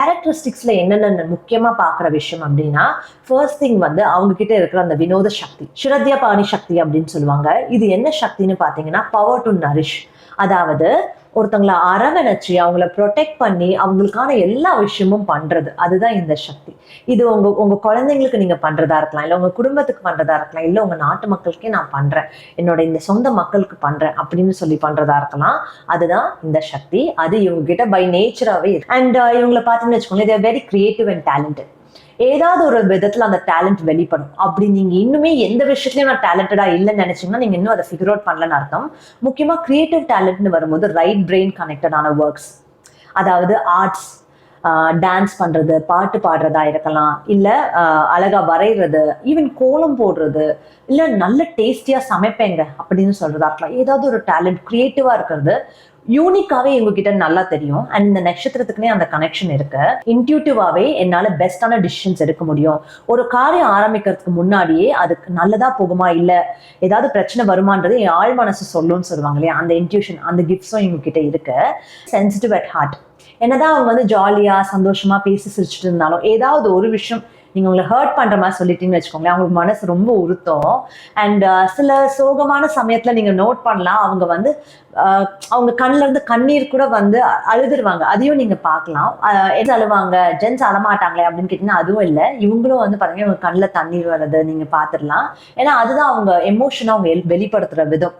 கேரக்டரிஸ்டிக்ஸ்ல என்னென்ன முக்கியமா பாக்குற விஷயம் அப்படின்னா, ஃபர்ஸ்ட் திங் வந்து அவங்க கிட்ட இருக்கிற அந்த வினோத சக்தி, ஸ்ரத்யா பாணி சக்தி அப்படின்னு சொல்லுவாங்க. இது என்ன சக்தின்னு பாத்தீங்கன்னா, பவர் டு நரிஷ். அதாவது ஒருத்தவங்களை அரவணைச்சு அவங்கள ப்ரொடெக்ட் பண்ணி அவங்களுக்கான எல்லா விஷயமும் பண்றது, அதுதான் இந்த சக்தி. இது உங்க உங்க குழந்தைங்களுக்கு நீங்க பண்றதா இருக்கலாம், இல்ல உங்க குடும்பத்துக்கு பண்றதா இருக்கலாம், இல்ல உங்க நாட்டு மக்களுக்கே நான் பண்றேன், என்னோட இந்த சொந்த மக்களுக்கு பண்றேன் அப்படின்னு சொல்லி பண்றதா இருக்கலாம். அதுதான் இந்த சக்தி. அது இவங்க கிட்ட பை நேச்சராகவே இருக்கு. அண்ட் இவங்களை பார்த்தீங்கன்னு வச்சுக்கோங்களேன், தேர் வெரி கிரியேட்டிவ் அண்ட் டேலண்டட். ஏதாவது ஒரு விதத்துல அந்த டேலண்ட் வெளிப்படும். அப்படி நீங்க இன்னுமே எந்த விஷயத்துலயும் நான் டேலண்டடா இல்லைன்னு நினைச்சீங்கன்னா நீங்க இன்னும் அதை ஃபிகர் அவுட் பண்ணலன்னு அர்த்தம். முக்கியமா கிரியேட்டிவ் டேலண்ட்னு வரும்போது ரைட் பிரெயின் கனெக்டடான ஒர்க்ஸ், அதாவது ஆர்ட்ஸ், டான்ஸ் பண்றது, பாட்டு பாடுறதா இருக்கலாம், இல்ல அழகா வரைகிறது, ஈவன் கோலம் போடுறது, இல்ல நல்ல டேஸ்டியா சமைப்பேங்க அப்படின்னு சொல்றதா இருக்கலாம். ஏதாவது ஒரு டேலண்ட் கிரியேட்டிவா இருக்கிறது யூனிக்காவே எங்ககிட்ட நல்லா தெரியும். அண்ட் இந்த நட்சத்திரத்துக்குனே அந்த கனெக்ஷன் இருக்கு. இன்ட்யூட்டிவாவே என்னால பெஸ்டான டிசிஷன்ஸ் எடுக்க முடியும். ஒரு காரியம் ஆரம்பிக்கிறதுக்கு முன்னாடியே அதுக்கு நல்லதா போகுமா இல்ல ஏதாவது பிரச்சனை வருமான்றது என் ஆழ் மனசு சொல்லும்னு சொல்லுவாங்க இல்லையா, அந்த இன்ட்யூஷன், அந்த கிஃப்ட்ஸும் எங்ககிட்ட இருக்கு. Sensitive at heart. என்னதான் அவங்க வந்து ஜாலியா சந்தோஷமா பேசி சிரிச்சுட்டு இருந்தாலும் ஏதாவது ஒரு விஷயம் நீங்க உங்களை ஹர்ட் பண்ற மாதிரி சொல்லிட்டீங்கன்னு வச்சுக்கோங்களேன், அவங்களுக்கு மனசு ரொம்ப உறுத்தும். அண்ட் சில சோகமான சமயத்துல நீங்க நோட் பண்ணலாம், அவங்க வந்து அவங்க கண்ணுல இருந்து கண்ணீர் கூட வந்து அழுதுருவாங்க. அதையும் நீங்க பார்க்கலாம். எது அழுவாங்க, ஜென்ஸ் அழமாட்டாங்களே அப்படின்னு கேட்டீங்கன்னா அதுவும் இல்லை. இவங்களும் வந்து பாத்தீங்கன்னா இவங்க கண்ணுல தண்ணீர் வர்றது நீங்க பாத்துடலாம். ஏன்னா அதுதான் அவங்க எமோஷனா அவங்க வெளிப்படுத்துற விதம்.